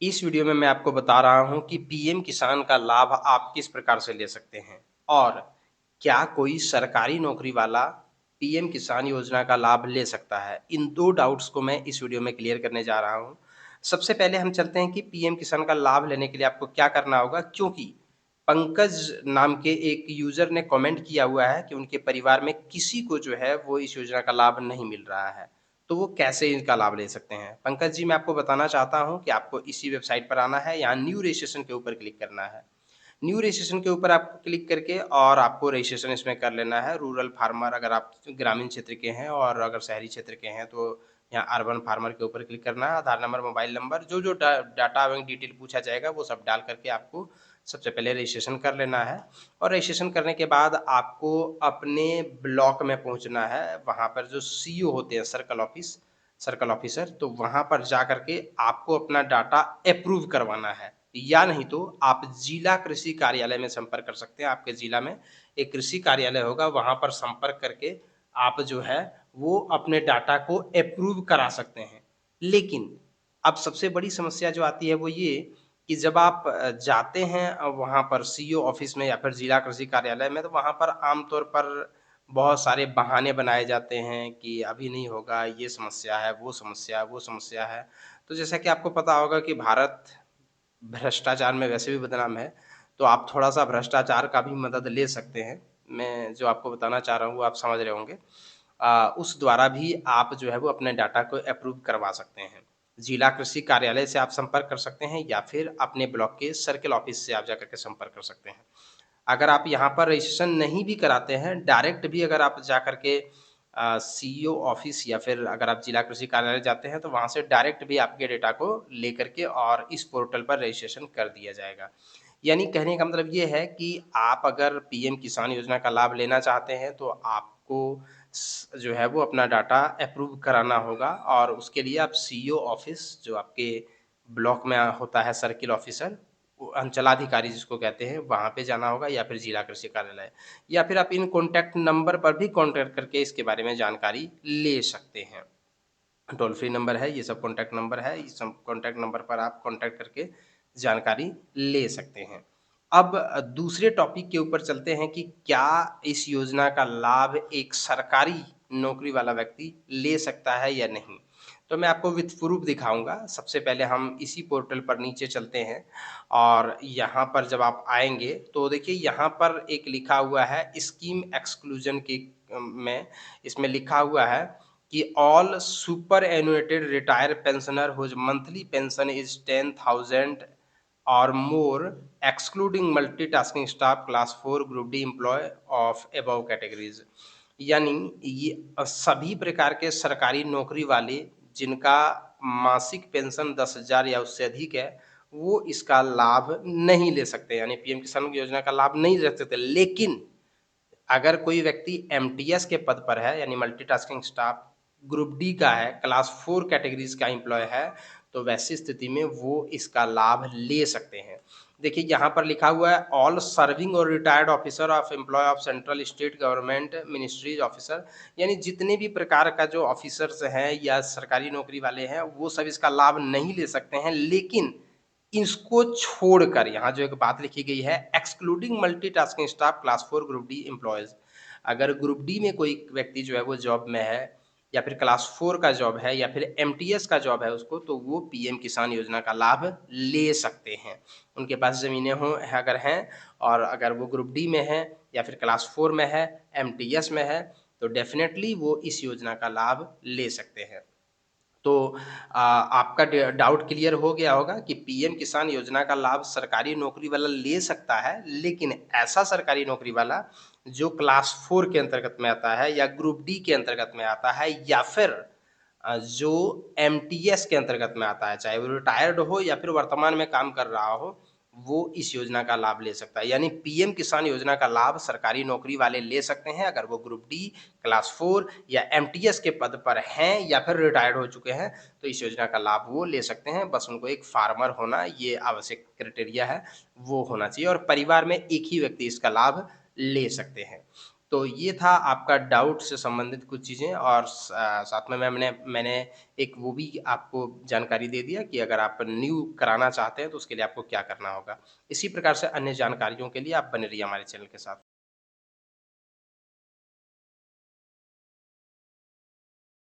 इस वीडियो में मैं आपको बता रहा हूँ कि पीएम किसान का लाभ आप किस प्रकार से ले सकते हैं और क्या कोई सरकारी नौकरी वाला पीएम किसान योजना का लाभ ले सकता है। इन 2 डाउट्स को मैं इस वीडियो में क्लियर करने जा रहा हूँ। सबसे पहले हम चलते हैं कि पीएम किसान का लाभ लेने के लिए आपको क्या करना होगा, क्योंकि पंकज नाम के एक यूज़र ने कमेंट किया हुआ है कि उनके परिवार में किसी को जो है वो इस योजना का लाभ नहीं मिल रहा है। तो वो कैसे इनका लाभ ले सकते हैं? पंकज जी, मैं आपको बताना चाहता हूँ कि आपको इसी वेबसाइट पर आना है, यहाँ न्यू रजिस्ट्रेशन के ऊपर क्लिक करना है। न्यू रजिस्ट्रेशन के ऊपर आपको क्लिक करके और आपको रजिस्ट्रेशन इसमें कर लेना है। रूरल फार्मर अगर आप ग्रामीण क्षेत्र के हैं और अगर शहरी क्षेत्र के हैं तो यहाँ अर्बन फार्मर के ऊपर क्लिक करना है। आधार नंबर, मोबाइल नंबर जो-जो डाटा एवं डिटेल पूछा जाएगा वो सब डाल करके आपको सबसे पहले रजिस्ट्रेशन कर लेना है। और रजिस्ट्रेशन करने के बाद आपको अपने ब्लॉक में पहुँचना है। वहाँ पर जो सीईओ होते हैं, सर्कल ऑफिसर, तो वहाँ पर जा कर के आपको अपना डाटा अप्रूव करवाना है। या नहीं तो आप जिला कृषि कार्यालय में संपर्क कर सकते हैं। आपके जिला में एक कृषि कार्यालय होगा, वहाँ पर संपर्क करके आप जो है वो अपने डाटा को अप्रूव करा सकते हैं। लेकिन अब सबसे बड़ी समस्या जो आती है वो ये कि जब आप जाते हैं वहाँ पर सीईओ ऑफ़िस में या फिर जिला कृषि कार्यालय में, तो वहाँ पर आम तौर पर बहुत सारे बहाने बनाए जाते हैं कि अभी नहीं होगा, ये समस्या है, वो समस्या है, वो समस्या है। तो जैसा कि आपको पता होगा कि भारत भ्रष्टाचार में वैसे भी बदनाम है, तो आप थोड़ा-सा भ्रष्टाचार का भी मदद ले सकते हैं। मैं जो आपको बताना चाह रहा हूँ, वो आप समझ रहे होंगे। उस द्वारा भी आप जो है वो अपने डाटा को अप्रूव करवा सकते हैं। जिला कृषि कार्यालय से आप संपर्क कर सकते हैं या फिर अपने ब्लॉक के सर्किल ऑफिस से आप जाकर के संपर्क कर सकते हैं। अगर आप यहाँ पर रजिस्ट्रेशन नहीं भी कराते हैं, डायरेक्ट भी अगर आप जाकर के सीईओ ऑफ़िस या फिर अगर आप जिला कृषि कार्यालय जाते हैं, तो वहाँ से डायरेक्ट भी आपके डेटा को लेकर के और इस पोर्टल पर रजिस्ट्रेशन कर दिया जाएगा। यानी कहने का मतलब ये है कि आप अगर पीएम किसान योजना का लाभ लेना चाहते हैं, तो आपको जो है वो अपना डाटा अप्रूव कराना होगा और उसके लिए आप सीईओ ऑफ़िस जो आपके ब्लॉक में होता है, सर्किल ऑफ़िसर, वो अंचलाधिकारी जिसको कहते हैं, वहाँ पे जाना होगा या फिर जिला कृषि कार्यालय, या फिर आप इन कॉन्टैक्ट नंबर पर भी कॉन्टैक्ट करके इसके बारे में जानकारी ले सकते हैं। टोल फ्री नंबर है, ये सब कॉन्टैक्ट नंबर है, इस सब कॉन्टैक्ट नंबर पर आप कॉन्टैक्ट करके जानकारी ले सकते हैं। अब दूसरे टॉपिक के ऊपर चलते हैं कि क्या इस योजना का लाभ एक सरकारी नौकरी वाला व्यक्ति ले सकता है या नहीं? तो मैं आपको विथ प्रूफ दिखाऊँगा। सबसे पहले हम इसी पोर्टल पर नीचे चलते हैं और यहाँ पर जब आप आएँगे, तो देखिए यहाँ पर एक लिखा हुआ है स्कीम एक्सक्लूजन की में इसमें लिखा हुआ है कि all superannuated retire pensioner whose monthly pension is 10,000 और more excluding multitasking staff class 4 group D employ of above categories. यानी ये सभी प्रकार के सरकारी नौकरी वाले जिनका मासिक पेंशन 10,000 या उससे अधिक है, वो इसका लाभ नहीं ले सकते, यानी पीएम किसान योजना का लाभ नहीं ले सकते। लेकिन अगर कोई व्यक्ति एमटीएस के पद पर है, यानी मल्टीटास्किंग स्टाफ ग्रुप डी का है, क्लास 4 कैटेगरीज़ का एम्प्लॉयी है, तो वैसी स्थिति में वो इसका लाभ ले सकते हैं। देखिए यहाँ पर लिखा हुआ है ऑल सर्विंग और retired officer of employ of central state government ministries officer, यानी जितने भी प्रकार का जो ऑफिसर्स हैं या सरकारी नौकरी वाले हैं, वो सब इसका लाभ नहीं ले सकते हैं। लेकिन इसको छोड़कर यहाँ जो एक बात लिखी गई है excluding multitasking staff class 4 group D employees, अगर ग्रुप डी में कोई व्यक्ति जो है वो जॉब में है या फिर क्लास 4 का जॉब है या फिर एमटीएस का जॉब है उसको, तो वो पीएम किसान योजना का लाभ ले सकते हैं। उनके पास ज़मीनें हो अगर हैं और अगर वो ग्रुप डी में है या फिर क्लास 4 में है, एमटीएस में है, तो डेफ़िनेटली वो इस योजना का लाभ ले सकते हैं। तो आपका डाउट क्लियर हो गया होगा कि पीएम किसान योजना का लाभ सरकारी नौकरी वाला ले सकता है, लेकिन ऐसा सरकारी नौकरी वाला जो क्लास 4 के अंतर्गत में आता है या ग्रुप डी के अंतर्गत में आता है या फिर जो एमटीएस के अंतर्गत में आता है, चाहे वो रिटायर्ड हो या फिर वर्तमान में काम कर रहा हो, वो इस योजना का लाभ ले सकता है। यानी पीएम किसान योजना का लाभ सरकारी नौकरी वाले ले सकते हैं अगर वो ग्रुप डी, क्लास 4 या एमटीएस के पद पर हैं या फिर रिटायर्ड हो चुके हैं, तो इस योजना का लाभ वो ले सकते हैं। बस उनको एक फार्मर होना ये आवश्यक क्राइटेरिया है, वो होना चाहिए और परिवार में एक ही व्यक्ति इसका लाभ ले सकते हैं। तो ये था आपका डाउट से संबंधित कुछ चीज़ें और साथ में मैंने एक वो भी आपको जानकारी दे दिया कि अगर आप न्यू कराना चाहते हैं तो उसके लिए आपको क्या करना होगा। इसी प्रकार से अन्य जानकारियों के लिए आप बने रहिए हमारे चैनल के साथ।